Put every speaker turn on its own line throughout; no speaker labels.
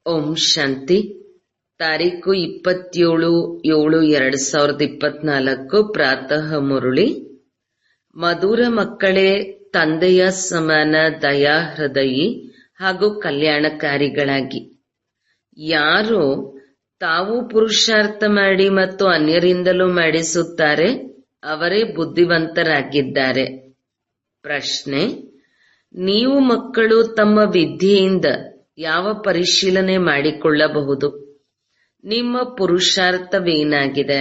ಓಂ ಶಾಂತಿ. ತಾರೀಕು 27/7/2024 ಪ್ರಾತಃ ಮುರುಳಿ. ಮಧುರ ಮಕ್ಕಳೇ, ತಂದೆಯ ಸಮಾನ ದಯಾ ಹೃದಯಿ ಹಾಗೂ ಕಲ್ಯಾಣಕಾರಿಗಳಾಗಿ. ಯಾರು ತಾವು ಪುರುಷಾರ್ಥ ಮಾಡಿ ಮತ್ತು ಅನ್ಯರಿಂದಲೂ ಮಾಡಿಸುತ್ತಾರೆ ಅವರೇ ಬುದ್ಧಿವಂತರಾಗಿದ್ದಾರೆ. ಪ್ರಶ್ನೆ: ನೀವು ಮಕ್ಕಳು ತಮ್ಮ ವಿದ್ಯೆಯಿಂದ ಯಾವ ಪರಿಶೀಲನೆ ಮಾಡಿಕೊಳ್ಳಬಹುದು? ನಿಮ್ಮ ಪುರುಷಾರ್ಥವೇನಾಗಿದೆ?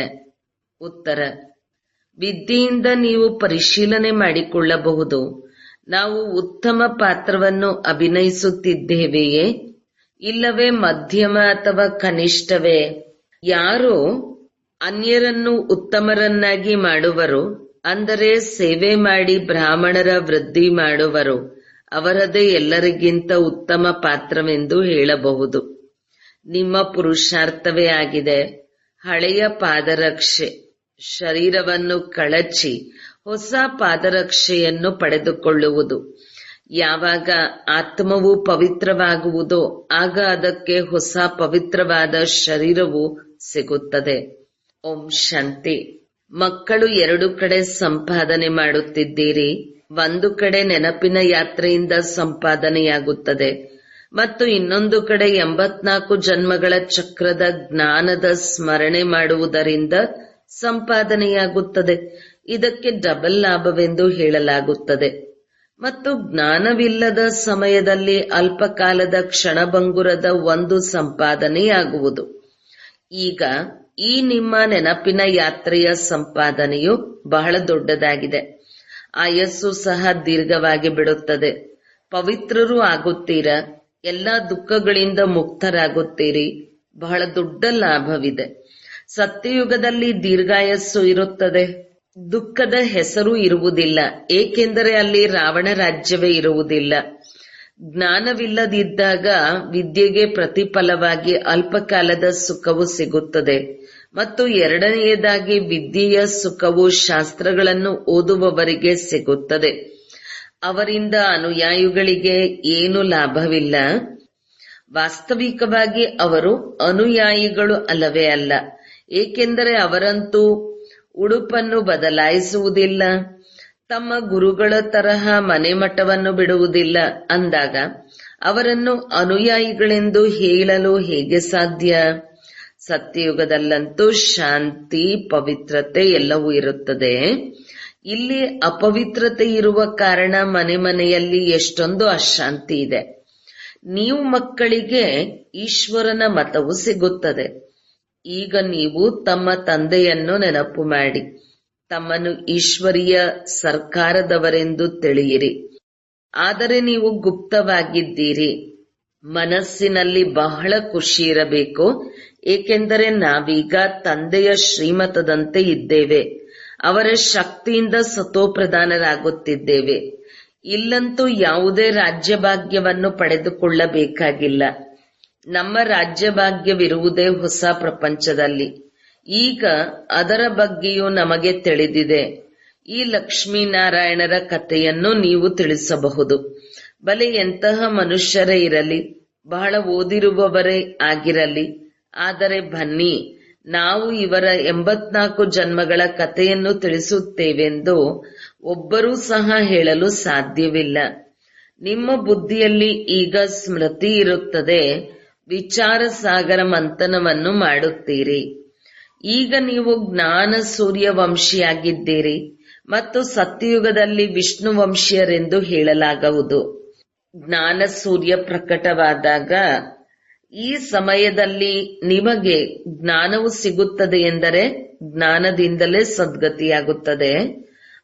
ಉತ್ತರ: ವಿದ್ಯೆಯಿಂದ ನೀವು ಪರಿಶೀಲನೆ ಮಾಡಿಕೊಳ್ಳಬಹುದು. ನಾವು ಉತ್ತಮ ಪಾತ್ರವನ್ನು ಅಭಿನಯಿಸುತ್ತಿದ್ದೇವೆಯೇ, ಇಲ್ಲವೇ ಮಧ್ಯಮ ಅಥವಾ ಕನಿಷ್ಠವೇ? ಯಾರು ಅನ್ಯರನ್ನು ಉತ್ತಮರನ್ನಾಗಿ ಮಾಡುವರು, ಅಂದರೆ ಸೇವೆ ಮಾಡಿ ಬ್ರಾಹ್ಮಣರ ವೃದ್ಧಿ ಮಾಡುವರು, ಅವರದೇ ಎಲ್ಲರಿಗಿಂತ ಉತ್ತಮ ಪಾತ್ರವೆಂದು ಹೇಳಬಹುದು. ನಿಮ್ಮ ಪುರುಷಾರ್ಥವೇ ಆಗಿದೆ ಹಳೆಯ ಪಾದರಕ್ಷೆ ಶರೀರವನ್ನು ಕಳಚಿ ಹೊಸ ಪಾದರಕ್ಷೆಯನ್ನು ಪಡೆದುಕೊಳ್ಳುವುದು. ಯಾವಾಗ ಆತ್ಮವು ಪವಿತ್ರವಾಗುವುದೋ ಆಗ ಅದಕ್ಕೆ ಹೊಸ ಪವಿತ್ರವಾದ ಶರೀರವು ಸಿಗುತ್ತದೆ. ಓಂ ಶಾಂತಿ. ಮಕ್ಕಳು ಎರಡು ಕಡೆ ಸಂಪಾದನೆ ಮಾಡುತ್ತಿದ್ದೀರಿ. ಒಂದು ಕಡೆ ನೆನಪಿನ ಯಾತ್ರೆಯಿಂದ ಸಂಪಾದನೆಯಾಗುತ್ತದೆ ಮತ್ತು ಇನ್ನೊಂದು ಕಡೆ 84 ಜನ್ಮಗಳ ಚಕ್ರದ ಜ್ಞಾನದ ಸ್ಮರಣೆ ಮಾಡುವುದರಿಂದ ಸಂಪಾದನೆಯಾಗುತ್ತದೆ. ಇದಕ್ಕೆ ಡಬಲ್ ಲಾಭವೆಂದು ಹೇಳಲಾಗುತ್ತದೆ. ಮತ್ತು ಜ್ಞಾನವಿಲ್ಲದ ಸಮಯದಲ್ಲಿ ಅಲ್ಪಕಾಲದ ಕ್ಷಣಭಂಗುರದ ಒಂದು ಸಂಪಾದನೆಯಾಗುವುದು. ಈಗ ಈ ನಿಮ್ಮ ನೆನಪಿನ ಯಾತ್ರೆಯ ಸಂಪಾದನೆಯು ಬಹಳ ದೊಡ್ಡದಾಗಿದೆ. ಆಯಸ್ಸು ಸಹ ದೀರ್ಘವಾಗಿ ಬಿಡುತ್ತದೆ. ಪವಿತ್ರರೂ ಆಗುತ್ತೀರಾ, ಎಲ್ಲಾ ದುಃಖಗಳಿಂದ ಮುಕ್ತರಾಗುತ್ತೀರಿ. ಬಹಳ ದೊಡ್ಡ ಲಾಭವಿದೆ. ಸತ್ಯಯುಗದಲ್ಲಿ ದೀರ್ಘಾಯಸ್ಸು ಇರುತ್ತದೆ. ದುಃಖದ ಹೆಸರು ಇರುವುದಿಲ್ಲ, ಏಕೆಂದರೆ ಅಲ್ಲಿ ರಾವಣ ರಾಜ್ಯವೇ ಇರುವುದಿಲ್ಲ. ಜ್ಞಾನವಿಲ್ಲದಿದ್ದಾಗ ವಿದ್ಯೆಗೆ ಪ್ರತಿಫಲವಾಗಿ ಅಲ್ಪಕಾಲದ ಸುಖವು ಸಿಗುತ್ತದೆ. ಮತ್ತು ಎರಡನೆಯದಾಗಿ ವಿದ್ಯೆಯ ಸುಖವು ಶಾಸ್ತ್ರಗಳನ್ನು ಓದುವವರಿಗೆ ಸಿಗುತ್ತದೆ. ಅವರಿಂದ ಅನುಯಾಯಿಗಳಿಗೆ ಏನು ಲಾಭವಿಲ್ಲ. ವಾಸ್ತವಿಕವಾಗಿ ಅವರು ಅನುಯಾಯಿಗಳು ಅಲ್ಲವೇ ಅಲ್ಲ, ಏಕೆಂದರೆ ಅವರಂತೂ ಉಡುಪನ್ನು ಬದಲಾಯಿಸುವುದಿಲ್ಲ, ತಮ್ಮ ಗುರುಗಳ ತರಹ ಮನೆ ಮಠವನ್ನು ಬಿಡುವುದಿಲ್ಲ. ಅಂದಾಗ ಅವರನ್ನು ಅನುಯಾಯಿಗಳೆಂದು ಹೇಳಲು ಹೇಗೆ ಸಾಧ್ಯ? ಸತ್ಯಯುಗದಲ್ಲಂತೂ ಶಾಂತಿ, ಪವಿತ್ರತೆ ಎಲ್ಲವೂ ಇರುತ್ತದೆ. ಇಲ್ಲಿ ಅಪವಿತ್ರತೆ ಇರುವ ಕಾರಣ ಮನೆ ಮನೆಯಲ್ಲಿ ಎಷ್ಟೊಂದು ಅಶಾಂತಿ ಇದೆ. ನೀವು ಮಕ್ಕಳಿಗೆ ಈಶ್ವರನ ಮತವು ಸಿಗುತ್ತದೆ. ಈಗ ನೀವು ತಮ್ಮ ತಂದೆಯನ್ನು ನೆನಪು ಮಾಡಿ ತಮ್ಮನ್ನು ಈಶ್ವರೀಯ ಸರ್ಕಾರದವರೆಂದು ತಿಳಿಯಿರಿ. ಆದರೆ ನೀವು ಗುಪ್ತವಾಗಿದ್ದೀರಿ. ಮನಸ್ಸಿನಲ್ಲಿ ಬಹಳ ಖುಷಿ ಇರಬೇಕು, ಏಕೆಂದರೆ ನಾವೀಗ ತಂದೆಯ ಶ್ರೀಮತದಂತೆ ಇದ್ದೇವೆ. ಅವರ ಶಕ್ತಿಯಿಂದ ಸತೋಪ್ರಧಾನರಾಗುತ್ತಿದ್ದೇವೆ. ಇಲ್ಲಂತೂ ಯಾವುದೇ ರಾಜ್ಯಭಾಗ್ಯವನ್ನು ಪಡೆದುಕೊಳ್ಳಬೇಕಾಗಿಲ್ಲ. ನಮ್ಮ ರಾಜ್ಯಭಾಗ್ಯವಿರುವುದೇ ಹೊಸ ಪ್ರಪಂಚದಲ್ಲಿ. ಈಗ ಅದರ ಬಗ್ಗೆಯೂ ನಮಗೆ ತಿಳಿದಿದೆ. ಈ ಲಕ್ಷ್ಮೀನಾರಾಯಣರ ಕಥೆಯನ್ನು ನೀವು ತಿಳಿಸಬಹುದು. ಬಲೆ ಎಂತಹ ಮನುಷ್ಯರೇ ಇರಲಿ, ಬಹಳ ಓದಿರುವವರೇ ಆಗಿರಲಿ, ಆದರೆ ಬನ್ನಿ, ನಾವು ಇವರ 84 ಜನ್ಮಗಳ ಕಥೆಯನ್ನು ತಿಳಿಸುತ್ತೇವೆಂದು ಒಬ್ಬರೂ ಸಹ ಹೇಳಲು ಸಾಧ್ಯವಿಲ್ಲ. ನಿಮ್ಮ ಬುದ್ಧಿಯಲ್ಲಿ ಈಗ ಸ್ಮೃತಿ ಇರುತ್ತದೆ. ವಿಚಾರ ಸಾಗರ ಮಂಥನವನ್ನು ಮಾಡುತ್ತೀರಿ. ಈಗ ನೀವು ಜ್ಞಾನ ಸೂರ್ಯ ವಂಶಿಯಾಗಿದ್ದೀರಿ ಮತ್ತು ಸತ್ಯಯುಗದಲ್ಲಿ ವಿಷ್ಣು ವಂಶೀಯರೆಂದು ಹೇಳಲಾಗುವುದು. ಜ್ಞಾನ ಸೂರ್ಯ ಪ್ರಕಟವಾದಾಗ ಈ ಸಮಯದಲ್ಲಿ ನಿಮಗೆ ಜ್ಞಾನವು ಸಿಗುತ್ತದೆ ಎಂದರೆ ಜ್ಞಾನದಿಂದಲೇ ಸದ್ಗತಿಯಾಗುತ್ತದೆ.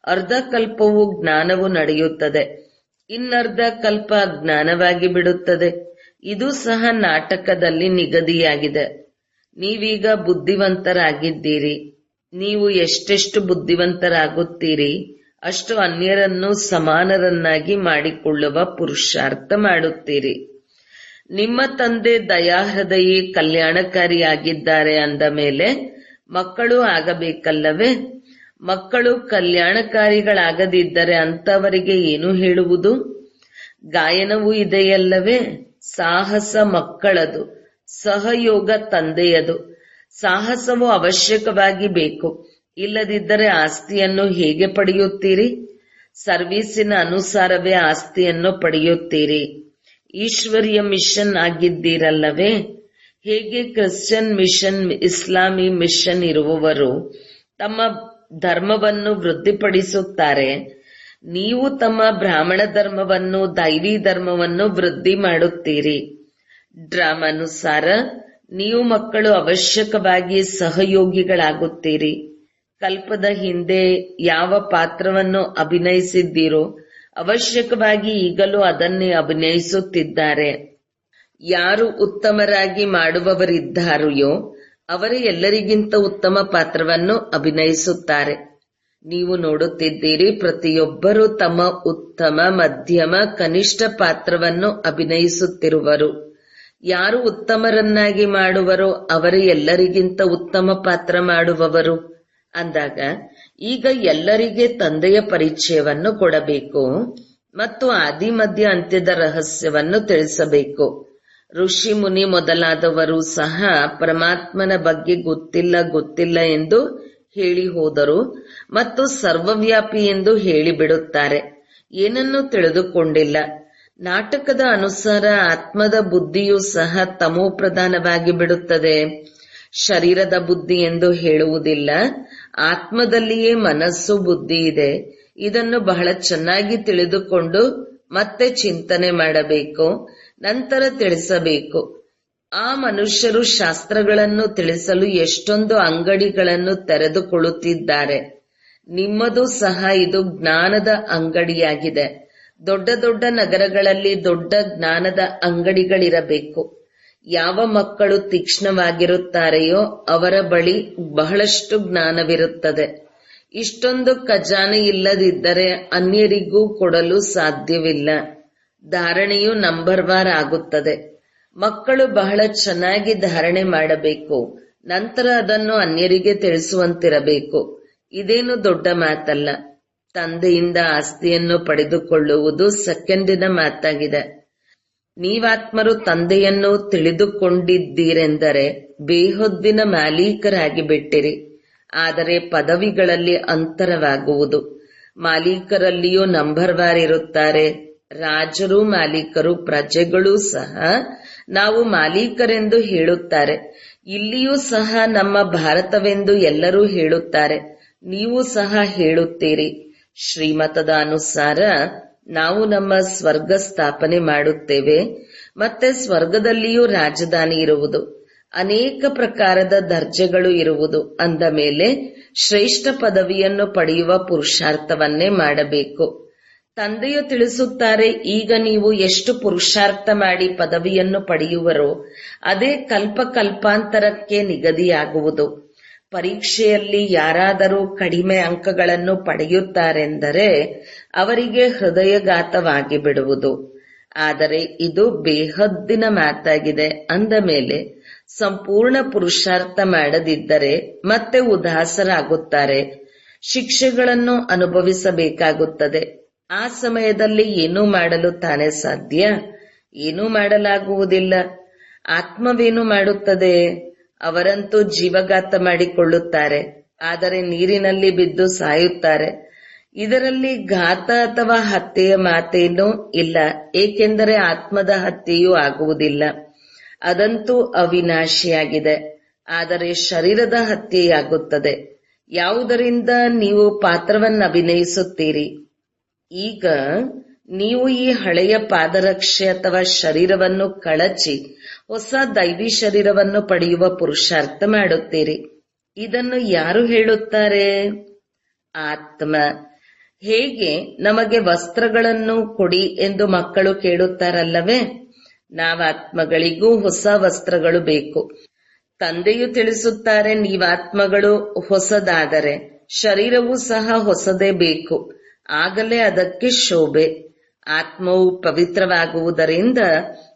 ಅರ್ಧ ಕಲ್ಪವು ಜ್ಞಾನವು ನಡೆಯುತ್ತದೆ, ಇನ್ನರ್ಧ ಕಲ್ಪ ಅಜ್ಞಾನವಾಗಿ ಬಿಡುತ್ತದೆ. ಇದು ಸಹ ನಾಟಕದಲ್ಲಿ ನಿಗದಿಯಾಗಿದೆ. ನೀವೀಗ ಬುದ್ಧಿವಂತರಾಗಿದ್ದೀರಿ. ನೀವು ಎಷ್ಟೆಷ್ಟು ಬುದ್ಧಿವಂತರಾಗುತ್ತೀರಿ ಅಷ್ಟು ಅನ್ಯರನ್ನು ಸಮಾನರನ್ನಾಗಿ ಮಾಡಿಕೊಳ್ಳುವ ಪುರುಷಾರ್ಥ ಮಾಡುತ್ತೀರಿ. ನಿಮ್ಮ ತಂದೆ ದಯಾಹೃದಯಿ ಕಲ್ಯಾಣಕಾರಿಯಾಗಿದ್ದಾರೆ ಅಂದ ಮೇಲೆ ಮಕ್ಕಳು ಆಗಬೇಕಲ್ಲವೇ? ಮಕ್ಕಳು ಕಲ್ಯಾಣಕಾರಿಗಳಾಗದಿದ್ದರೆ ಅಂತವರಿಗೆ ಏನು ಹೇಳುವುದು? ಗಾಯನವೂ ಇದೆಯಲ್ಲವೇ? ಸಾಹಸ ಮಕ್ಕಳದು, ಸಹಯೋಗ ತಂದೆಯದು. ಸಾಹಸವು ಅವಶ್ಯಕವಾಗಿ ಬೇಕು. ಇಲ್ಲದಿದ್ದರೆ ಆಸ್ತಿಯನ್ನು ಹೇಗೆ ಪಡೆಯುತ್ತೀರಿ? ಸರ್ವೀಸಿನ ಅನುಸಾರವೇ ಆಸ್ತಿಯನ್ನು ಪಡೆಯುತ್ತೀರಿ. ಈಶ್ವರೀಯ ಮಿಷನ್ ಆಗಿದ್ದೀರಲ್ಲವೇ? ಹೇಗೆ ಕ್ರಿಶ್ಚಿಯನ್ ಮಿಷನ್, ಇಸ್ಲಾಮಿ ಮಿಷನ್ ಇರುವವರು ತಮ್ಮ ಧರ್ಮವನ್ನು ವೃದ್ಧಿಪಡಿಸುತ್ತಾರೆ, ನೀವು ತಮ್ಮ ಬ್ರಾಹ್ಮಣ ಧರ್ಮವನ್ನು, ದೈವಿ ಧರ್ಮವನ್ನು ವೃದ್ಧಿ ಮಾಡುತ್ತೀರಿ. ಡ್ರಾಮಾನುಸಾರ ನೀವು ಮಕ್ಕಳು ಅವಶ್ಯಕವಾಗಿ ಸಹಯೋಗಿಗಳಾಗುತ್ತೀರಿ. ಕಲ್ಪದ ಹಿಂದೆ ಯಾವ ಪಾತ್ರವನ್ನು ಅಭಿನಯಿಸಿದ್ದೀರೋ ಅವಶ್ಯಕವಾಗಿ ಈಗಲೂ ಅದನ್ನೇ ಅಭಿನಯಿಸುತ್ತಿದ್ದಾರೆ. ಯಾರು ಉತ್ತಮರಾಗಿ ಮಾಡುವವರಿದ್ದಾರೆಯೋ ಅವರೇ ಎಲ್ಲರಿಗಿಂತ ಉತ್ತಮ ಪಾತ್ರವನ್ನು ಅಭಿನಯಿಸುತ್ತಾರೆ. ನೀವು ನೋಡುತ್ತಿದ್ದೀರಿ, ಪ್ರತಿಯೊಬ್ಬರೂ ತಮ್ಮ ಉತ್ತಮ, ಮಧ್ಯಮ, ಕನಿಷ್ಠ ಪಾತ್ರವನ್ನು ಅಭಿನಯಿಸುತ್ತಿರುವರು. ಯಾರು ಉತ್ತಮರನ್ನಾಗಿ ಮಾಡುವರೋ ಅವರೇ ಎಲ್ಲರಿಗಿಂತ ಉತ್ತಮ ಪಾತ್ರ ಮಾಡುವವರು. ಅಂದಾಗ ಈಗ ಎಲ್ಲರಿಗೆ ತಂದೆಯ ಪರಿಚಯವನ್ನು ಕೊಡಬೇಕು ಮತ್ತು ಆದಿ ಮಧ್ಯ ಅಂತ್ಯದ ರಹಸ್ಯವನ್ನು ತಿಳಿಸಬೇಕು. ಋಷಿ ಮುನಿ ಮೊದಲಾದವರು ಸಹ ಪರಮಾತ್ಮನ ಬಗ್ಗೆ ಗೊತ್ತಿಲ್ಲ ಎಂದು ಹೇಳಿ ಹೋದರು ಮತ್ತು ಸರ್ವವ್ಯಾಪಿ ಎಂದು ಹೇಳಿಬಿಡುತ್ತಾರೆ. ಏನನ್ನೂ ತಿಳಿದುಕೊಂಡಿಲ್ಲ. ನಾಟಕದ ಅನುಸಾರ ಆತ್ಮದ ಬುದ್ಧಿಯೂ ಸಹ ತಮೋ ಪ್ರಧಾನವಾಗಿ ಬಿಡುತ್ತದೆ. ಶರೀರದ ಬುದ್ಧಿ ಎಂದು ಹೇಳುವುದಿಲ್ಲ. ಆತ್ಮದಲ್ಲಿಯೇ ಮನಸ್ಸು, ಬುದ್ಧಿ ಇದೆ. ಇದನ್ನು ಬಹಳ ಚೆನ್ನಾಗಿ ತಿಳಿದುಕೊಂಡು ಮತ್ತೆ ಚಿಂತನೆ ಮಾಡಬೇಕು, ನಂತರ ತಿಳಿಸಬೇಕು. ಆ ಮನುಷ್ಯರು ಶಾಸ್ತ್ರಗಳನ್ನು ತಿಳಿಸಲು ಎಷ್ಟೊಂದು ಅಂಗಡಿಗಳನ್ನು ತೆರೆದುಕೊಳ್ಳುತ್ತಿದ್ದಾರೆ. ನಿಮ್ಮದು ಸಹ ಇದು ಜ್ಞಾನದ ಅಂಗಡಿಯಾಗಿದೆ. ದೊಡ್ಡ ದೊಡ್ಡ ನಗರಗಳಲ್ಲಿ ದೊಡ್ಡ ಜ್ಞಾನದ ಅಂಗಡಿಗಳಿರಬೇಕು. ಯಾವ ಮಕ್ಕಳು ತೀಕ್ಷ್ಣವಾಗಿರುತ್ತಾರೆಯೋ ಅವರ ಬಳಿ ಬಹಳಷ್ಟು ಜ್ಞಾನವಿರುತ್ತದೆ. ಇಷ್ಟೊಂದು ಖಜಾನೆ ಇಲ್ಲದಿದ್ದರೆ ಅನ್ಯರಿಗೂ ಕೊಡಲು ಸಾಧ್ಯವಿಲ್ಲ. ಧಾರಣೆಯು ನಂಬರ್ ವಾರ್ ಆಗುತ್ತದೆ. ಮಕ್ಕಳು ಬಹಳ ಚೆನ್ನಾಗಿ ಧಾರಣೆ ಮಾಡಬೇಕು, ನಂತರ ಅದನ್ನು ಅನ್ಯರಿಗೆ ತಿಳಿಸುವಂತಿರಬೇಕು. ಇದೇನು ದೊಡ್ಡ ಮಾತಲ್ಲ. ತಂದೆಯಿಂದ ಆಸ್ತಿಯನ್ನು ಪಡೆದುಕೊಳ್ಳುವುದು ಸೆಕೆಂಡಿನ ಮಾತಾಗಿದೆ. ನೀವಾತ್ಮರು ತಂದೆಯನ್ನು ತಿಳಿದುಕೊಂಡಿದ್ದೀರೆಂದರೆ ಬೇಹೊದ್ದಿನ ಮಾಲೀಕರಾಗಿ ಬಿಟ್ಟಿರಿ. ಆದರೆ ಪದವಿಗಳಲ್ಲಿ ಅಂತರವಾಗುವುದು. ಮಾಲೀಕರಲ್ಲಿಯೂ ನಂಬರ್ ವಾರ್ ಇರುತ್ತಾರೆ. ರಾಜರು, ಮಾಲೀಕರು, ಪ್ರಜೆಗಳೂ ಸಹ ನಾವು ಮಾಲೀಕರೆಂದು ಹೇಳುತ್ತಾರೆ. ಇಲ್ಲಿಯೂ ಸಹ ನಮ್ಮ ಭಾರತವೆಂದು ಎಲ್ಲರೂ ಹೇಳುತ್ತಾರೆ. ನೀವು ಸಹ ಹೇಳುತ್ತೀರಿ. ಶ್ರೀಮತದ ಅನುಸಾರ ನಾವು ನಮ್ಮ ಸ್ವರ್ಗ ಸ್ಥಾಪನೆ ಮಾಡುತ್ತೇವೆ. ಮತ್ತೆ ಸ್ವರ್ಗದಲ್ಲಿಯೂ ರಾಜಧಾನಿ ಇರುವುದು, ಅನೇಕ ಪ್ರಕಾರದ ದರ್ಜೆಗಳು ಇರುವುದು. ಅಂದ ಮೇಲೆ ಶ್ರೇಷ್ಠ ಪದವಿಯನ್ನು ಪಡೆಯುವ ಪುರುಷಾರ್ಥವನ್ನೇ ಮಾಡಬೇಕು. ತಂದೆಯು ತಿಳಿಸುತ್ತಾರೆ, ಈಗ ನೀವು ಎಷ್ಟು ಪುರುಷಾರ್ಥ ಮಾಡಿ ಪದವಿಯನ್ನು ಪಡೆಯುವರೋ ಅದೇ ಕಲ್ಪ ಕಲ್ಪಾಂತರಕ್ಕೆ ನಿಗದಿಯಾಗುವುದು. ಪರೀಕ್ಷೆಯಲ್ಲಿ ಯಾರಾದರೂ ಕಡಿಮೆ ಅಂಕಗಳನ್ನು ಪಡೆಯುತ್ತಾರೆಂದರೆ ಅವರಿಗೆ ಹೃದಯಘಾತವಾಗಿ ಬಿಡುವುದು. ಆದರೆ ಇದು ಬೇಹದ್ದಿನ ಮಾತಾಗಿದೆ. ಅಂದ ಮೇಲೆ ಸಂಪೂರ್ಣ ಪುರುಷಾರ್ಥ ಮಾಡದಿದ್ದರೆ ಮತ್ತೆ ಉದಾಸರಾಗುತ್ತಾರೆ. ಶಿಕ್ಷೆಗಳನ್ನು ಅನುಭವಿಸಬೇಕಾಗುತ್ತದೆ. ಆ ಸಮಯದಲ್ಲಿ ಏನೂ ಮಾಡಲು ತಾನೇ ಸಾಧ್ಯ? ಏನೂ ಮಾಡಲಾಗುವುದಿಲ್ಲ. ಆತ್ಮವೇನು ಮಾಡುತ್ತದೆ? ಅವರಂತೂ ಜೀವಘಾತ ಮಾಡಿಕೊಳ್ಳುತ್ತಾರೆ, ಆದರೆ ನೀರಿನಲ್ಲಿ ಬಿದ್ದು ಸಾಯುತ್ತಾರೆ. ಇದರಲ್ಲಿ ಘಾತ ಅಥವಾ ಹತ್ಯೆಯ ಮಾತೇನೂ ಇಲ್ಲ, ಏಕೆಂದರೆ ಆತ್ಮದ ಹತ್ಯೆಯೂ ಆಗುವುದಿಲ್ಲ. ಅದಂತೂ ಅವಿನಾಶಿಯಾಗಿದೆ. ಆದರೆ ಶರೀರದ ಹತ್ಯೆಯಾಗುತ್ತದೆ. ಯಾವುದರಿಂದ ನೀವು ಪಾತ್ರವನ್ನು ಅಭಿನಯಿಸುತ್ತೀರಿ? ಈಗ ನೀವು ಈ ಹಳೆಯ ಪಾದರಕ್ಷೆ ಅಥವಾ ಶರೀರವನ್ನು ಕಳಚಿ ಹೊಸ ದೈವಿ ಶರೀರವನ್ನು ಪಡೆಯುವ ಪುರುಷಾರ್ಥ ಮಾಡುತ್ತೀರಿ. ಇದನ್ನು ಯಾರು ಹೇಳುತ್ತಾರೆ? ಆತ್ಮ. ಹೇಗೆ ನಮಗೆ ವಸ್ತ್ರಗಳನ್ನು ಕೊಡಿ ಎಂದು ಮಕ್ಕಳು ಕೇಳುತ್ತಾರಲ್ಲವೇ? ನಾವಾತ್ಮಗಳಿಗೂ ಹೊಸ ವಸ್ತ್ರಗಳು ಬೇಕು. ತಂದೆಯು ತಿಳಿಸುತ್ತಾರೆ, ನೀವಾತ್ಮಗಳು ಹೊಸದಾದರೆ ಶರೀರವೂ ಸಹ ಹೊಸದೇ ಬೇಕು. ಆಗಲೇ ಅದಕ್ಕೆ ಶೋಭೆ. ಆತ್ಮವು ಪವಿತ್ರವಾಗುವುದರಿಂದ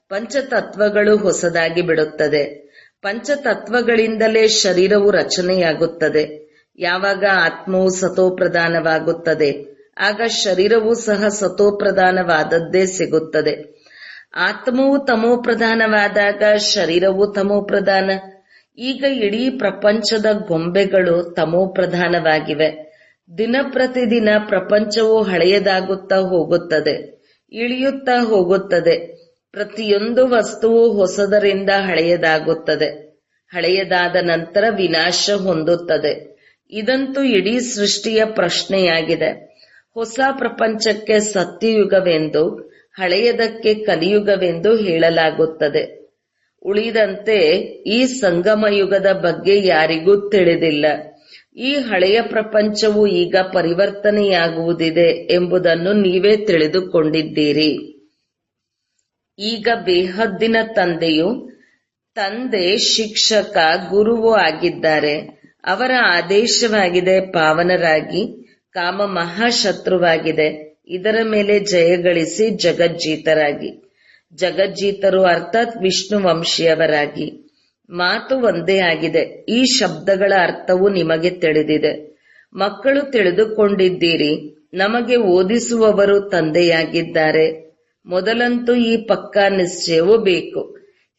ಪಂಚತತ್ವಗಳು ಹೊಸದಾಗಿ ಬಿಡುತ್ತದೆ. ಪಂಚತತ್ವಗಳಿಂದಲೇ ಶರೀರವು ರಚನೆಯಾಗುತ್ತದೆ. ಯಾವಾಗ ಆತ್ಮವು ಸತೋಪ್ರಧಾನವಾಗುತ್ತದೆ ಆಗ ಶರೀರವೂ ಸಹ ಸತೋಪ್ರಧಾನವಾದದ್ದೇ ಸಿಗುತ್ತದೆ. ಆತ್ಮವು ತಮೋ ಪ್ರಧಾನವಾದಾಗ ಶರೀರವು ತಮೋ ಪ್ರಧಾನ. ಈಗ ಇಡೀ ಪ್ರಪಂಚದ ಗೊಂಬೆಗಳು ತಮೋ ಪ್ರಧಾನವಾಗಿವೆ. ದಿನ ಪ್ರತಿದಿನ ಪ್ರಪಂಚವು ಹಳೆಯದಾಗುತ್ತಾ ಹೋಗುತ್ತದೆ, ಇಳಿಯುತ್ತಾ ಹೋಗುತ್ತದೆ. ಪ್ರತಿಯೊಂದು ವಸ್ತುವು ಹೊಸದರಿಂದ ಹಳೆಯದಾಗುತ್ತದೆ, ಹಳೆಯದಾದ ನಂತರ ವಿನಾಶ ಹೊಂದುತ್ತದೆ. ಇದಂತೂ ಇಡೀ ಸೃಷ್ಟಿಯ ಪ್ರಶ್ನೆಯಾಗಿದೆ. ಹೊಸ ಪ್ರಪಂಚಕ್ಕೆ ಸತ್ಯಯುಗವೆಂದು, ಹಳೆಯದಕ್ಕೆ ಕಲಿಯುಗವೆಂದು ಹೇಳಲಾಗುತ್ತದೆ. ಉಳಿದಂತೆ ಈ ಸಂಗಮ ಯುಗದ ಬಗ್ಗೆ ಯಾರಿಗೂ ತಿಳಿದಿಲ್ಲ. ಈ ಹಳೆಯ ಪ್ರಪಂಚವು ಈಗ ಪರಿವರ್ತನೆಯಾಗುವುದಿದೆ ಎಂಬುದನ್ನು ನೀವೇ ತಿಳಿದುಕೊಂಡಿದ್ದೀರಿ. ಈಗ ಬೇಹದ್ದಿನ ತಂದೆ ಶಿಕ್ಷಕ, ಗುರುವು ಆಗಿದ್ದಾರೆ. ಅವರ ಆದೇಶವಾಗಿದೆ ಪಾವನರಾಗಿ. ಕಾಮ ಮಹಾಶತ್ರುವಾಗಿದೆ. ಇದರ ಮೇಲೆ ಜಯಗಳಿಸಿ ಜಗಜ್ಜೀತರಾಗಿ. ಜಗಜ್ಜೀತರು ಅರ್ಥಾತ್ ವಿಷ್ಣು ವಂಶೀಯವರಾಗಿ. ಮಾತು ಒಂದೇ ಆಗಿದೆ. ಈ ಶಬ್ದಗಳ ಅರ್ಥವು ನಿಮಗೆ ತಿಳಿದಿದೆ. ಮಕ್ಕಳು ತಿಳಿದುಕೊಂಡಿದ್ದೀರಿ. ನಮಗೆ ಓದಿಸುವವರು ತಂದೆಯಾಗಿದ್ದಾರೆ. ಮೊದಲಂತೂ ಈ ಪಕ್ಕಾ ನಿಶ್ಚಯವೂ ಬೇಕು.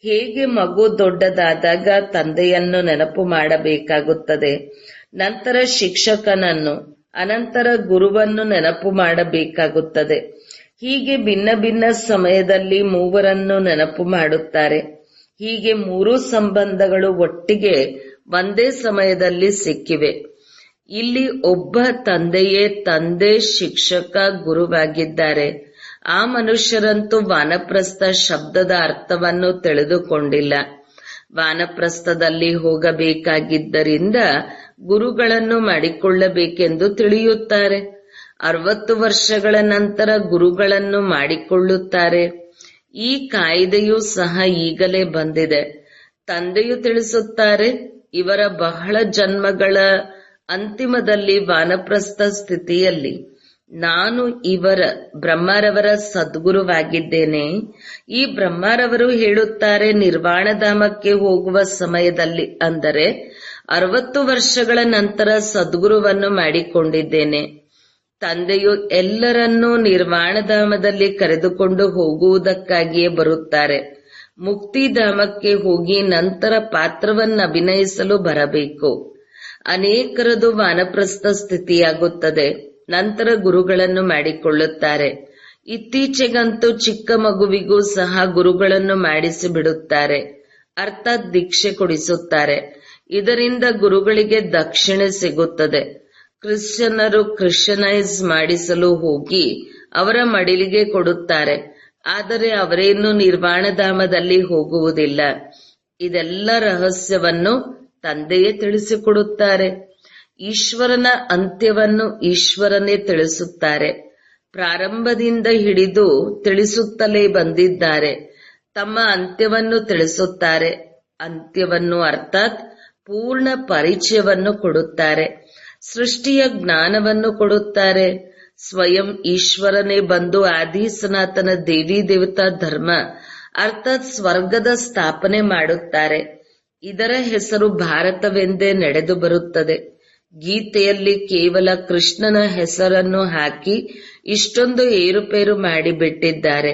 ಹೇಗೆ ಮಗು ದೊಡ್ಡದಾದಾಗ ತಂದೆಯನ್ನು ನೆನಪು ಮಾಡಬೇಕಾಗುತ್ತದೆ, ನಂತರ ಶಿಕ್ಷಕನನ್ನು, ಅನಂತರ ಗುರುವನ್ನು ನೆನಪು ಮಾಡಬೇಕಾಗುತ್ತದೆ. ಹೀಗೆ ಭಿನ್ನ ಭಿನ್ನ ಸಮಯದಲ್ಲಿ ಮೂವರನ್ನು ನೆನಪು ಮಾಡುತ್ತಾರೆ. ಹೀಗೆ ಮೂರೂ ಸಂಬಂಧಗಳು ಒಟ್ಟಿಗೆ ಒಂದೇ ಸಮಯದಲ್ಲಿ ಸಿಕ್ಕಿವೆ. ಇಲ್ಲಿ ಒಬ್ಬ ತಂದೆಯೇ ತಂದೆ, ಶಿಕ್ಷಕ, ಗುರುವಾಗಿದ್ದಾರೆ. ಆ ಮನುಷ್ಯರಂತೂ ವಾನಪ್ರಸ್ಥ ಶಬ್ದದ ಅರ್ಥವನ್ನು ತಿಳಿದುಕೊಂಡಿಲ್ಲ. ವಾನಪ್ರಸ್ಥದಲ್ಲಿ ಹೋಗಬೇಕಾಗಿದ್ದರಿಂದ ಗುರುಗಳನ್ನು ಮಾಡಿಕೊಳ್ಳಬೇಕೆಂದು ತಿಳಿಯುತ್ತಾರೆ. 60 ವರ್ಷಗಳ ನಂತರ ಗುರುಗಳನ್ನು ಮಾಡಿಕೊಳ್ಳುತ್ತಾರೆ. ಈ ಕಾಯ್ದೆಯೂ ಸಹ ಈಗಲೇ ಬಂದಿದೆ. ತಂದೆಯು ತಿಳಿಸುತ್ತಾರೆ, ಇವರ ಬಹಳ ಜನ್ಮಗಳ ಅಂತಿಮದಲ್ಲಿ ವಾನಪ್ರಸ್ಥ ಸ್ಥಿತಿಯಲ್ಲಿ ನಾನು ಬ್ರಹ್ಮರವರ ಸದ್ಗುರುವಾಗಿದ್ದೇನೆ. ಈ ಬ್ರಹ್ಮರವರು ಹೇಳುತ್ತಾರೆ, ನಿರ್ವಾಣಧಾಮಕ್ಕೆ ಹೋಗುವ ಸಮಯದಲ್ಲಿ, ಅಂದರೆ 60 ವರ್ಷಗಳ ನಂತರ ಸದ್ಗುರುವನ್ನು ಮಾಡಿಕೊಂಡಿದ್ದೇನೆ. ತಂದೆಯು ಎಲ್ಲರನ್ನೂ ನಿರ್ವಾಣಧಾಮದಲ್ಲಿ ಕರೆದುಕೊಂಡು ಹೋಗುವುದಕ್ಕಾಗಿಯೇ ಬರುತ್ತಾರೆ. ಮುಕ್ತಿಧಾಮಕ್ಕೆ ಹೋಗಿ ನಂತರ ಪಾತ್ರವನ್ನು ಅಭಿನಯಿಸಲು ಬರಬೇಕು. ಅನೇಕರದು ವಾನಪ್ರಸ್ಥ ಸ್ಥಿತಿಯಾಗುತ್ತದೆ. ನಂತರ ಗುರುಗಳನ್ನು ಮಾಡಿಕೊಳ್ಳುತ್ತಾರೆ. ಇತ್ತೀಚೆಗಂತೂ ಚಿಕ್ಕ ಮಗುವಿಗೂ ಸಹ ಗುರುಗಳನ್ನು ಮಾಡಿಸಿ ಬಿಡುತ್ತಾರೆ, ಅರ್ಥಾತ್ ದೀಕ್ಷೆ ಕೊಡಿಸುತ್ತಾರೆ. ಇದರಿಂದ ಗುರುಗಳಿಗೆ ದಕ್ಷಿಣೆ ಸಿಗುತ್ತದೆ. ಕ್ರಿಶ್ಚಿಯನ್ನರು ಕ್ರಿಶ್ಚಿಯನೈಸ್ ಮಾಡಿಸಲು ಹೋಗಿ ಅವರ ಮಡಿಲಿಗೆ ಕೊಡುತ್ತಾರೆ, ಆದರೆ ಅವರೇನು ನಿರ್ವಾಣಧಾಮದಲ್ಲಿ ಹೋಗುವುದಿಲ್ಲ. ಇದೆಲ್ಲ ರಹಸ್ಯವನ್ನು ತಂದೆಯೇ ತಿಳಿಸಿಕೊಡುತ್ತಾರೆ. ಈಶ್ವರನ ಅಂತ್ಯವನ್ನು ಈಶ್ವರನೇ ತಿಳಿಸುತ್ತಾರೆ. ಪ್ರಾರಂಭದಿಂದ ಹಿಡಿದು ತಿಳಿಸುತ್ತಲೇ ಬಂದಿದ್ದಾರೆ. ತಮ್ಮ ಅಂತ್ಯವನ್ನು ತಿಳಿಸುತ್ತಾರೆ. ಅಂತ್ಯವನ್ನು ಅರ್ಥಾತ್ ಪೂರ್ಣ ಪರಿಚಯವನ್ನು ಕೊಡುತ್ತಾರೆ. ಸೃಷ್ಟಿಯ ಜ್ಞಾನವನ್ನು ಕೊಡುತ್ತಾರೆ. ಸ್ವಯಂ ಈಶ್ವರನೇ ಬಂದು ಆದಿ ಸನಾತನ ದೇವಿ ದೇವತಾ ಧರ್ಮ ಅರ್ಥಾತ್ ಸ್ವರ್ಗದ ಸ್ಥಾಪನೆ ಮಾಡುತ್ತಾರೆ. ಇದರ ಹೆಸರು ಭಾರತವೆಂದೇ ನಡೆದು ಬರುತ್ತದೆ. ಗೀತೆಯಲ್ಲಿ ಕೇವಲ ಕೃಷ್ಣನ ಹೆಸರನ್ನು ಹಾಕಿ ಇಷ್ಟೊಂದು ಏರುಪೇರು ಮಾಡಿಬಿಟ್ಟಿದ್ದಾರೆ.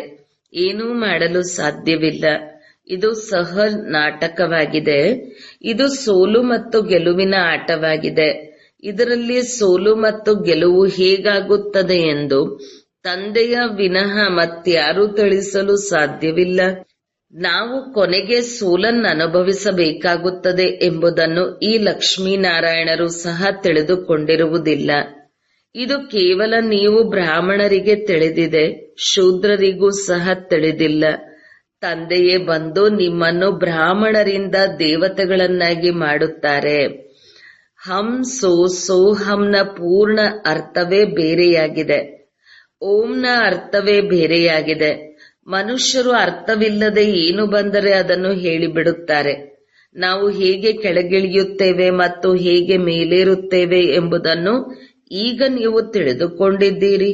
ಏನೂ ಮಾಡಲು ಸಾಧ್ಯವಿಲ್ಲ. ಇದು ಸಹ ನಾಟಕವಾಗಿದೆ. ಇದು ಸೋಲು ಮತ್ತು ಗೆಲುವಿನ ಆಟವಾಗಿದೆ. ಇದರಲ್ಲಿ ಸೋಲು ಮತ್ತು ಗೆಲುವು ಹೇಗಾಗುತ್ತದೆ ಎಂದು ತಂದೆಯ ವಿನಃ ಮತ್ಯಾರೂ ತಿಳಿಸಲು ಸಾಧ್ಯವಿಲ್ಲ. ನಾವು ಕೊನೆಗೆ ಸೋಲನ್ನು ಅನುಭವಿಸಬೇಕಾಗುತ್ತದೆ ಎಂಬುದನ್ನು ಈ ಲಕ್ಷ್ಮೀನಾರಾಯಣರು ಸಹ ತಿಳಿದುಕೊಂಡಿರುವುದಿಲ್ಲ. ಇದು ಕೇವಲ ನೀವು ಬ್ರಾಹ್ಮಣರಿಗೆ ತಿಳಿದಿದೆ, ಶೂದ್ರರಿಗೂ ಸಹ ತಿಳಿದಿಲ್ಲ. ತಂದೆಯೇ ಬಂದು ನಿಮ್ಮನ್ನು ಬ್ರಾಹ್ಮಣರಿಂದ ದೇವತೆಗಳನ್ನಾಗಿ ಮಾಡುತ್ತಾರೆ. ಹಂ ಸೋಹಂನ ಪೂರ್ಣ ಅರ್ಥವೇ ಬೇರೆಯಾಗಿದೆ. ಓಂನ ಅರ್ಥವೇ ಬೇರೆಯಾಗಿದೆ. ಮನುಷ್ಯರು ಅರ್ಥವಿಲ್ಲದೆ ಏನು ಬಂದರೆ ಅದನ್ನು ಹೇಳಿಬಿಡುತ್ತಾರೆ. ನಾವು ಹೇಗೆ ಕೆಳಗಿಳಿಯುತ್ತೇವೆ ಮತ್ತು ಹೇಗೆ ಮೇಲೇರುತ್ತೇವೆ ಎಂಬುದನ್ನು ಈಗ ನೀವು ತಿಳಿದುಕೊಂಡಿದ್ದೀರಿ.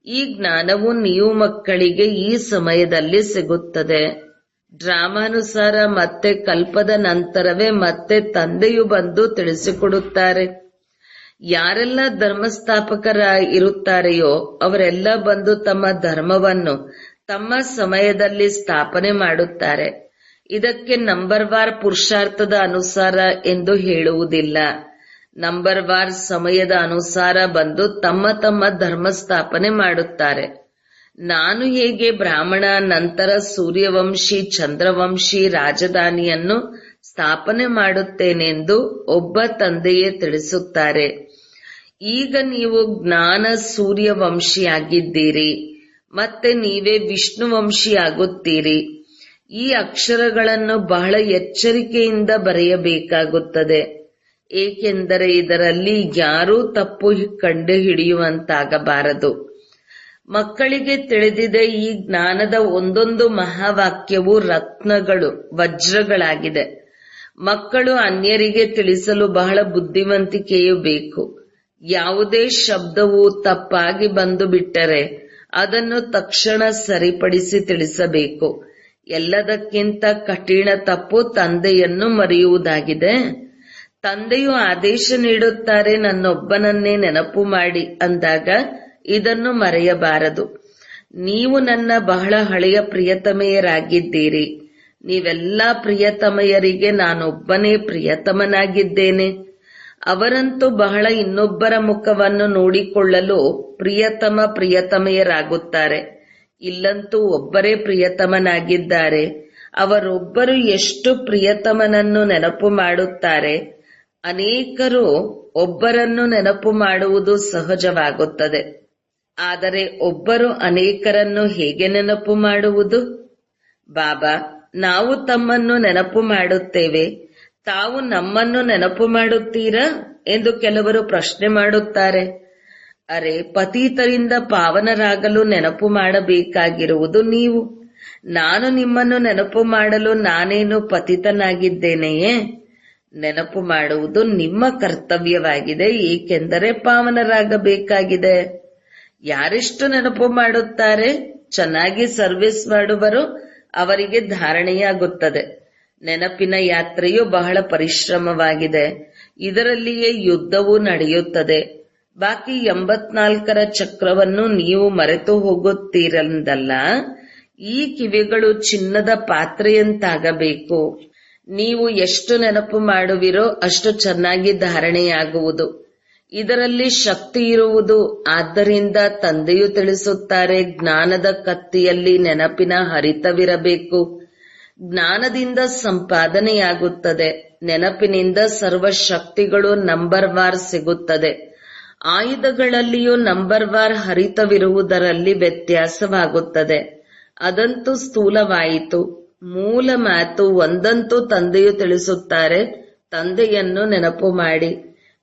ಈ ಜ್ಞಾನವು ನೀವು ಮಕ್ಕಳಿಗೆ ಈ ಸಮಯದಲ್ಲಿ ಸಿಗುತ್ತದೆ. ಡ್ರಾಮಾನುಸಾರ ಮತ್ತೆ ಕಲ್ಪದ ನಂತರವೇ ಮತ್ತೆ ತಂದೆಯು ಬಂದು ತಿಳಿಸಿಕೊಡುತ್ತಾರೆ. ಯಾರೆಲ್ಲ ಧರ್ಮಸ್ಥಾಪಕರ ಇರುತ್ತಾರೆಯೋ ಅವರೆಲ್ಲ ಬಂದು ತಮ್ಮ ಧರ್ಮವನ್ನು ತಮ್ಮ ಸಮಯದಲ್ಲಿ ಸ್ಥಾಪನೆ ಮಾಡುತ್ತಾರೆ. ಇದಕ್ಕೆ ನಂಬರ್ವಾರ್ ಪುರುಷಾರ್ಥದ ಅನುಸಾರ ಎಂದು ಹೇಳುವುದಿಲ್ಲ. ನಂಬರ್ವಾರ್ ಸಮಯದ ಅನುಸಾರ ಬಂದು ತಮ್ಮ ತಮ್ಮ ಧರ್ಮ ಸ್ಥಾಪನೆ ಮಾಡುತ್ತಾರೆ. ನಾನು ಹೇಗೆ ಬ್ರಾಹ್ಮಣ ನಂತರ ಸೂರ್ಯವಂಶಿ ಚಂದ್ರವಂಶಿ ರಾಜಧಾನಿಯನ್ನು ಸ್ಥಾಪನೆ ಮಾಡುತ್ತೇನೆಂದು ಒಬ್ಬ ತಂದೆಯೇ ತಿಳಿಸುತ್ತಾರೆ. ಈಗ ನೀವು ಜ್ಞಾನ ಸೂರ್ಯವಂಶಿಯಾಗಿದ್ದೀರಿ, ಮತ್ತೆ ನೀವೇ ವಿಷ್ಣುವಂಶಿಯಾಗುತ್ತೀರಿ. ಈ ಅಕ್ಷರಗಳನ್ನು ಬಹಳ ಎಚ್ಚರಿಕೆಯಿಂದ ಬರೆಯಬೇಕಾಗುತ್ತದೆ, ಏಕೆಂದರೆ ಇದರಲ್ಲಿ ಯಾರೂ ತಪ್ಪು ಕಂಡುಹಿಡಿಯುವಂತಾಗಬಾರದು. ಮಕ್ಕಳಿಗೆ ತಿಳಿದಿದೆ, ಈ ಜ್ಞಾನದ ಒಂದೊಂದು ಮಹಾವಾಕ್ಯವು ರತ್ನಗಳು, ವಜ್ರಗಳಾಗಿದೆ. ಮಕ್ಕಳು ಅನ್ಯರಿಗೆ ತಿಳಿಸಲು ಬಹಳ ಬುದ್ಧಿವಂತಿಕೆಯೂ ಬೇಕು. ಯಾವುದೇ ಶಬ್ದವು ತಪ್ಪಾಗಿ ಬಂದು ಬಿಟ್ಟರೆ ಅದನ್ನು ತಕ್ಷಣ ಸರಿಪಡಿಸಿ ತಿಳಿಸಬೇಕು. ಎಲ್ಲದಕ್ಕಿಂತ ಕಠಿಣ ತಪ್ಪು ತಂದೆಯನ್ನು ಮರೆಯುವುದಾಗಿದೆ. ತಂದೆಯು ಆದೇಶ ನೀಡುತ್ತಾರೆ, ನನ್ನೊಬ್ಬನನ್ನೇ ನೆನಪು ಮಾಡಿ ಅಂದಾಗ ಇದನ್ನು ಮರೆಯಬಾರದು. ನೀವು ನನ್ನ ಬಹಳ ಹಳೆಯ ಪ್ರಿಯತಮೆಯರಾಗಿದ್ದೀರಿ. ನೀವೆಲ್ಲ ಪ್ರಿಯತಮೆಯರಿಗೆ ನಾನೊಬ್ಬನೇ ಪ್ರಿಯತಮನಾಗಿದ್ದೇನೆ. ಅವರಂತೂ ಬಹಳ ಇನ್ನೊಬ್ಬರ ಮುಖವನ್ನು ನೋಡಿಕೊಳ್ಳಲು ಪ್ರಿಯತಮೆಯರಾಗುತ್ತಾರೆ. ಇಲ್ಲಂತೂ ಒಬ್ಬರೇ ಪ್ರಿಯತಮನಾಗಿದ್ದಾರೆ. ಅವರೊಬ್ಬರು ಎಷ್ಟು ಪ್ರಿಯತಮನನ್ನು ನೆನಪು ಮಾಡುತ್ತಾರೆ. ಅನೇಕರು ಒಬ್ಬರನ್ನು ನೆನಪು ಮಾಡುವುದು ಸಹಜವಾಗುತ್ತದೆ. ಆದರೆ ಒಬ್ಬರು ಅನೇಕರನ್ನು ಹೇಗೆ ನೆನಪು ಮಾಡುವುದು? ಬಾಬಾ, ನಾವು ತಮ್ಮನ್ನು ನೆನಪು ಮಾಡುತ್ತೇವೆ, ತಾವು ನಮ್ಮನ್ನು ನೆನಪು ಮಾಡುತ್ತೀರಾ ಎಂದು ಕೆಲವರು ಪ್ರಶ್ನೆ ಮಾಡುತ್ತಾರೆ. ಅರೆ, ಪತೀತರಿಂದ ಪಾವನರಾಗಲು ನೆನಪು ಮಾಡಬೇಕಾಗಿರುವುದು ನೀವು. ನಾನು ನಿಮ್ಮನ್ನು ನೆನಪು ಮಾಡಲು ನಾನೇನು ಪತಿತನಾಗಿದ್ದೇನೆಯೇ? ನೆನಪು ಮಾಡುವುದು ನಿಮ್ಮ ಕರ್ತವ್ಯವಾಗಿದೆ, ಏಕೆಂದರೆ ಪಾವನರಾಗಬೇಕಾಗಿದೆ. ಯಾರೆಷ್ಟು ನೆನಪು ಮಾಡುತ್ತಾರೆ, ಚೆನ್ನಾಗಿ ಸರ್ವಿಸ್ ಮಾಡುವರು, ಅವರಿಗೆ ಧಾರಣೆಯಾಗುತ್ತದೆ. ನೆನಪಿನ ಯಾತ್ರೆಯು ಬಹಳ ಪರಿಶ್ರಮವಾಗಿದೆ. ಇದರಲ್ಲಿಯೇ ಯುದ್ಧವೂ ನಡೆಯುತ್ತದೆ. ಬಾಕಿ 84ರ ಚಕ್ರವನ್ನು ನೀವು ಮರೆತು ಹೋಗುತ್ತೀರೆಂದಲ್ಲ. ಈ ಕಿವಿಗಳು ಚಿನ್ನದ ಪಾತ್ರೆಯಂತಾಗಬೇಕು. ನೀವು ಎಷ್ಟು ನೆನಪು ಮಾಡುವಿರೋ ಅಷ್ಟು ಚೆನ್ನಾಗಿ ಧಾರಣೆಯಾಗುವುದು. ಇದರಲ್ಲಿ ಶಕ್ತಿ ಇರುವುದು. ಆದ್ದರಿಂದ ತಂದೆಯು ತಿಳಿಸುತ್ತಾರೆ, ಜ್ಞಾನದ ಕತ್ತಿಯಲ್ಲಿ ನೆನಪಿನ ಹರಿತವಿರಬೇಕು. ಜ್ಞಾನದಿಂದ ಸಂಪಾದನೆಯಾಗುತ್ತದೆ. ನೆನಪಿನಿಂದ ಸರ್ವ ಶಕ್ತಿಗಳು ನಂಬರ್ವಾರ್ ಸಿಗುತ್ತದೆ. ಆಯುಧಗಳಲ್ಲಿಯೂ ನಂಬರ್ವಾರ್ ಹರಿತವಿರುವುದರಲ್ಲಿ ವ್ಯತ್ಯಾಸವಾಗುತ್ತದೆ. ಅದಂತೂ ಸ್ಥೂಲವಾಯಿತು. ಮೂಲ ಮಾತು ಒಂದಂತೂ ತಂದೆಯು ತಿಳಿಸುತ್ತಾರೆ, ತಂದೆಯನ್ನು ನೆನಪು ಮಾಡಿ.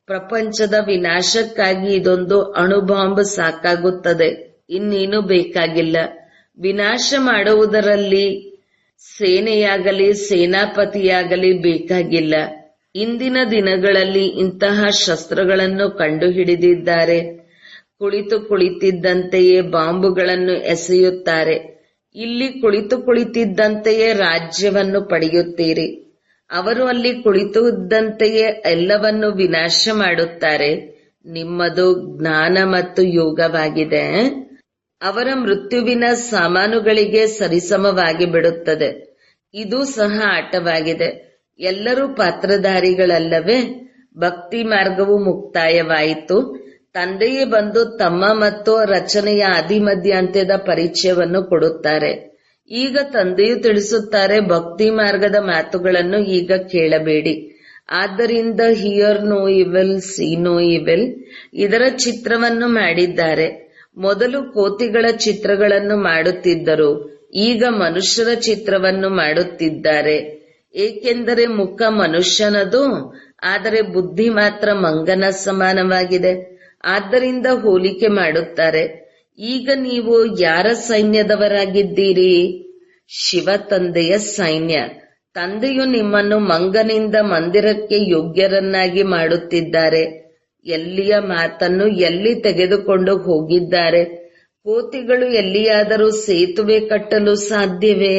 ಪ್ರಪಂಚದ ವಿನಾಶಕ್ಕಾಗಿ ಇದೊಂದು ಅಣುಬಾಂಬ್ ಸಾಕಾಗುತ್ತದೆ, ಇನ್ನೇನು ಬೇಕಾಗಿಲ್ಲ. ವಿನಾಶ ಮಾಡುವುದರಲ್ಲಿ ಸೇನೆಯಾಗಲಿ ಸೇನಾಪತಿಯಾಗಲಿ ಬೇಕಾಗಿಲ್ಲ. ಇಂದಿನ ದಿನಗಳಲ್ಲಿ ಇಂತಹ ಶಸ್ತ್ರಗಳನ್ನು ಕಂಡುಹಿಡಿದಿದ್ದಾರೆ. ಕುಳಿತಿದ್ದಂತೆಯೇ ಬಾಂಬುಗಳನ್ನು ಎಸೆಯುತ್ತಾರೆ. ಇಲ್ಲಿ ಕುಳಿತಿದ್ದಂತೆಯೇ ರಾಜ್ಯವನ್ನು ಪಡೆಯುತ್ತೀರಿ. ಅವರು ಅಲ್ಲಿ ಕುಳಿತಿದ್ದಂತೆಯೇ ಎಲ್ಲವನ್ನು ವಿನಾಶ ಮಾಡುತ್ತಾರೆ. ನಿಮ್ಮದು ಜ್ಞಾನ ಮತ್ತು ಯೋಗವಾಗಿದೆ. ಅವರ ಮೃತ್ಯುವಿನ ಸಾಮಾನುಗಳಿಗೆ ಸರಿಸಮವಾಗಿ ಬಿಡುತ್ತದೆ. ಇದು ಸಹ ಆಟವಾಗಿದೆ. ಎಲ್ಲರೂ ಪಾತ್ರಧಾರಿಗಳಲ್ಲವೇ? ಭಕ್ತಿ ಮಾರ್ಗವು ಮುಕ್ತಾಯವಾಯಿತು. ತಂದೆಯೇ ಬಂದು ತಮ್ಮ ಮತ್ತು ರಚನೆಯ ಆದಿಮಧ್ಯಾಂತ್ಯದ ಪರಿಚಯವನ್ನು ಕೊಡುತ್ತಾರೆ. ಈಗ ತಂದೆಯು ತಿಳಿಸುತ್ತಾರೆ, ಭಕ್ತಿ ಮಾರ್ಗದ ಮಾತುಗಳನ್ನು ಈಗ ಕೇಳಬೇಡಿ. ಆದ್ದರಿಂದ hear no evil, see no evil ಇದರ ಚಿತ್ರವನ್ನು ಮಾಡಿದ್ದಾರೆ. ಮೊದಲು ಕೋತಿಗಳ ಚಿತ್ರಗಳನ್ನು ಮಾಡುತ್ತಿದ್ದರು, ಈಗ ಮನುಷ್ಯರ ಚಿತ್ರವನ್ನು ಮಾಡುತ್ತಿದ್ದಾರೆ. ಏಕೆಂದರೆ ಮುಖ ಮನುಷ್ಯನದು, ಆದರೆ ಬುದ್ಧಿ ಮಾತ್ರ ಮಂಗನ ಸಮಾನವಾಗಿದೆ. ಆದ್ದರಿಂದ ಹೋಲಿಕೆ ಮಾಡುತ್ತಾರೆ. ಈಗ ನೀವು ಯಾರ ಸೈನ್ಯದವರಾಗಿದ್ದೀರಿ? ಶಿವ ತಂದೆಯ ಸೈನ್ಯ. ತಂದೆಯು ನಿಮ್ಮನ್ನು ಮಂಗನಿಂದ ಮಂದಿರಕ್ಕೆ ಯೋಗ್ಯರನ್ನಾಗಿ ಮಾಡುತ್ತಿದ್ದಾರೆ. ಎಲ್ಲಿಯ ಮಾತನ್ನು ಎಲ್ಲಿ ತೆಗೆದುಕೊಂಡು ಹೋಗಿದ್ದಾರೆ? ಕೋತಿಗಳು ಎಲ್ಲಿಯಾದರೂ ಸೇತುವೆ ಕಟ್ಟಲು ಸಾಧ್ಯವೇ?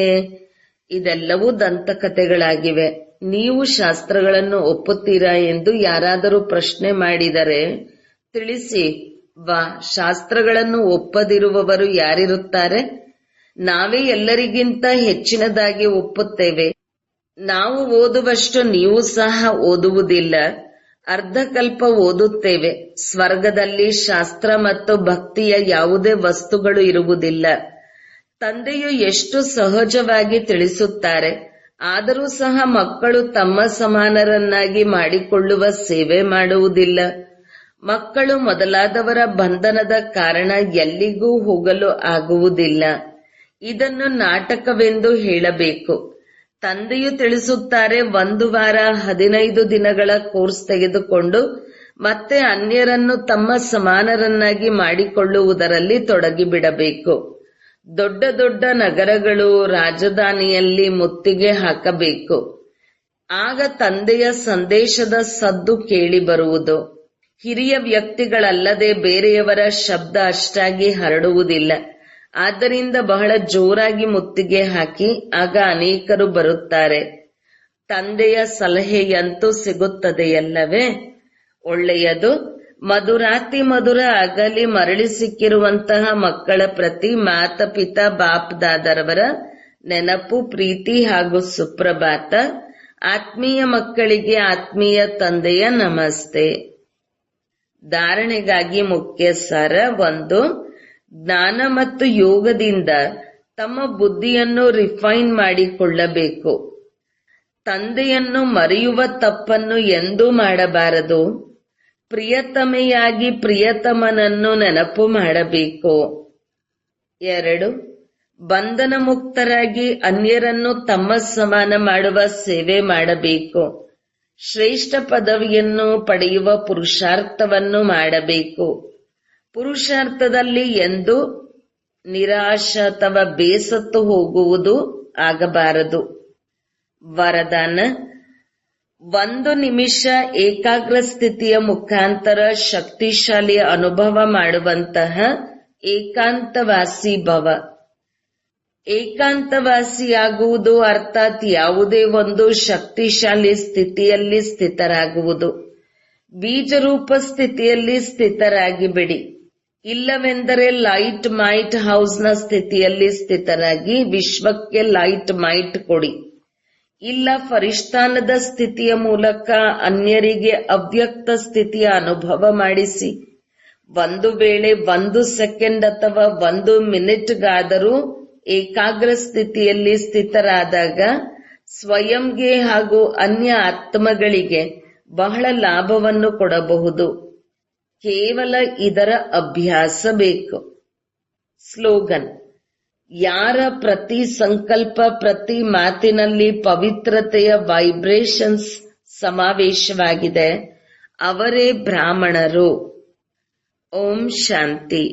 ಇದೆಲ್ಲವೂ ದಂತಕಥೆಗಳಾಗಿವೆ. ನೀವು ಶಾಸ್ತ್ರಗಳನ್ನು ಒಪ್ಪುತ್ತೀರಾ ಎಂದು ಯಾರಾದರೂ ಪ್ರಶ್ನೆ ಮಾಡಿದರೆ ತಿಳಿಸಿ. ಶಾಸ್ತ್ರಗಳನ್ನು ಒಪ್ಪದಿರುವವರು ಯಾರಿರುತ್ತಾರೆ? ನಾವೇ ಎಲ್ಲರಿಗಿಂತ ಹೆಚ್ಚಿನದಾಗಿ ಒಪ್ಪುತ್ತೇವೆ. ನಾವು ಓದುವಷ್ಟು ನೀವು ಸಹ ಓದುವುದಿಲ್ಲ, ಅರ್ಧಕಲ್ಪ ಓದುತ್ತೇವೆ. ಸ್ವರ್ಗದಲ್ಲಿ ಶಾಸ್ತ್ರ ಮತ್ತು ಭಕ್ತಿಯ ಯಾವುದೇ ವಸ್ತುಗಳು ಇರುವುದಿಲ್ಲ. ತಂದೆಯು ಎಷ್ಟು ಸಹಜವಾಗಿ ತಿಳಿಸುತ್ತಾರೆ. ಆದರೂ ಸಹ ಮಕ್ಕಳು ತಮ್ಮ ಸಮಾನರನ್ನಾಗಿ ಮಾಡಿಕೊಳ್ಳುವ ಸೇವೆ ಮಾಡುವುದಿಲ್ಲ. ಮಕ್ಕಳು ಮೊದಲಾದವರ ಬಂಧನದ ಕಾರಣ ಎಲ್ಲಿಗೂ ಹೋಗಲು ಆಗುವುದಿಲ್ಲ. ಇದನ್ನು ನಾಟಕವೆಂದು ಹೇಳಬೇಕು. ತಂದೆಯು ತಿಳಿಸುತ್ತಾರೆ, 1 ವಾರ 15 ದಿನಗಳ ಕೋರ್ಸ್ ತೆಗೆದುಕೊಂಡು ಮತ್ತೆ ಅನ್ಯರನ್ನು ತಮ್ಮ ಸಮಾನರನ್ನಾಗಿ ಮಾಡಿಕೊಳ್ಳುವುದರಲ್ಲಿ ತೊಡಗಿಬಿಡಬೇಕು. ದೊಡ್ಡ ದೊಡ್ಡ ನಗರಗಳು, ರಾಜಧಾನಿಯಲ್ಲಿ ಮುತ್ತಿಗೆ ಹಾಕಬೇಕು. ಆಗ ತಂದೆಯ ಸಂದೇಶದ ಸದ್ದು ಕೇಳಿ ಬರುವುದು. ಹಿರಿಯ ವ್ಯಕ್ತಿಗಳಲ್ಲದೆ ಬೇರೆಯವರ ಶಬ್ದ ಅಷ್ಟಾಗಿ ಹರಡುವುದಿಲ್ಲ. ಆದ್ದರಿಂದ ಬಹಳ ಜೋರಾಗಿ ಮುತ್ತಿಗೆ ಹಾಕಿ, ಆಗ ಅನೇಕರು ಬರುತ್ತಾರೆ. ತಂದೆಯ ಸಲಹೆಯಂತೂ ಸಿಗುತ್ತದೆಯಲ್ಲವೇ? ಒಳ್ಳೆಯದು. ಮಧುರಾತಿ ಮಧುರ ಅಗಲಿ ಮರಳಿ ಸಿಕ್ಕಿರುವಂತಹ ಮಕ್ಕಳ ಪ್ರತಿ ಮಾತಪಿತಾ ಬಾಪ್ ದಾದರವರ ನೆನಪು, ಪ್ರೀತಿ ಹಾಗೂ ಸುಪ್ರಭಾತ. ಆತ್ಮೀಯ ಮಕ್ಕಳಿಗೆ ಆತ್ಮೀಯ ತಂದೆಯ ನಮಸ್ತೆ. ಧಾರಣೆಗಾಗಿ ಮುಖ್ಯ ಸಾರ. 1. ಜ್ಞಾನ ಮತ್ತು ಯೋಗದಿಂದ ತಮ್ಮ ಬುದ್ಧಿಯನ್ನು ರಿಫೈನ್ ಮಾಡಿಕೊಳ್ಳಬೇಕು. ತಂದೆಯನ್ನು ಮರೆಯುವ ತಪ್ಪನ್ನು ಎಂದೂ ಮಾಡಬಾರದು. ಪ್ರಿಯತಮೆಯಾಗಿ ಪ್ರಿಯತಮನನ್ನು ನೆನಪು ಮಾಡಬೇಕು. 2. ಬಂಧನ ಮುಕ್ತರಾಗಿ ಅನ್ಯರನ್ನು ತಮ್ಮ ಸಮಾನ ಮಾಡುವ ಸೇವೆ ಮಾಡಬೇಕು. ಶ್ರೇಷ್ಠ ಪದವಿಯನ್ನು ಪಡೆಯುವ ಪುರುಷಾರ್ಥವನ್ನು ಮಾಡಬೇಕು. ಪುರುಷಾರ್ಥದಲ್ಲಿ ಎಂದು ನಿರಾಶ ಅಥವಾ ಬೇಸತ್ತು ಹೋಗುವುದು ಆಗಬಾರದು. ವರದಾನ: 1 ನಿಮಿಷ ಏಕಾಗ್ರ ಸ್ಥಿತಿಯ ಮುಖಾಂತರ ಶಕ್ತಿಶಾಲಿ ಅನುಭವ ಮಾಡುವಂತಹ ಏಕಾಂತವಾಸಿ ಭವ. ಏಕಾಂತವಾಸಿಯಾಗುವುದು ಅರ್ಥಾತ್ ಯಾವುದೇ ಒಂದು ಶಕ್ತಿಶಾಲಿ ಸ್ಥಿತಿಯಲ್ಲಿ ಸ್ಥಿತರಾಗುವುದು. ಬೀಜರೂಪ ಸ್ಥಿತಿಯಲ್ಲಿ ಸ್ಥಿತರಾಗಿ ಬಿಡಿ. ಇಲ್ಲವೆಂದರೆ ಲೈಟ್ ಮೈಟ್ ಹೌಸ್ನ ಸ್ಥಿತಿಯಲ್ಲಿ ಸ್ಥಿತರಾಗಿ ವಿಶ್ವಕ್ಕೆ ಲೈಟ್ ಮೈಟ್ ಕೊಡಿ. ಇಲ್ಲ ಫರಿಷ್ಠಾನದ ಸ್ಥಿತಿಯ ಮೂಲಕ ಅನ್ಯರಿಗೆ ಅವ್ಯಕ್ತ ಸ್ಥಿತಿಯ ಅನುಭವ ಮಾಡಿಸಿ. ಒಂದು ವೇಳೆ 1 ಸೆಕೆಂಡ್ ಅಥವಾ 1 ಮಿನಿಟ್ಗಾದರೂ ಏಕಾಗ್ರ ಸ್ಥಿತಿಯಲ್ಲಿ ಸ್ಥಿತರಾದಾಗ ಸ್ವಯಂಗೆ ಹಾಗೂ ಅನ್ಯ ಆತ್ಮಗಳಿಗೆ ಬಹಳ ಲಾಭವನ್ನು ಕೊಡಬಹುದು. ಕೇವಲ ಇದರ ಅಭ್ಯಾಸ ಬೇಕು. ಸ್ಲೋಗನ್: ಯಾರ ಪ್ರತಿ ಸಂಕಲ್ಪ, ಪ್ರತಿ ಮಾತಿನಲ್ಲಿ ಪವಿತ್ರತೆಯ ವೈಬ್ರೇಷನ್ಸ್ ಸಮಾವೇಶವಾಗಿದೆ ಅವರೇ ಬ್ರಾಹ್ಮಣರು. ಓಂ ಶಾಂತಿ.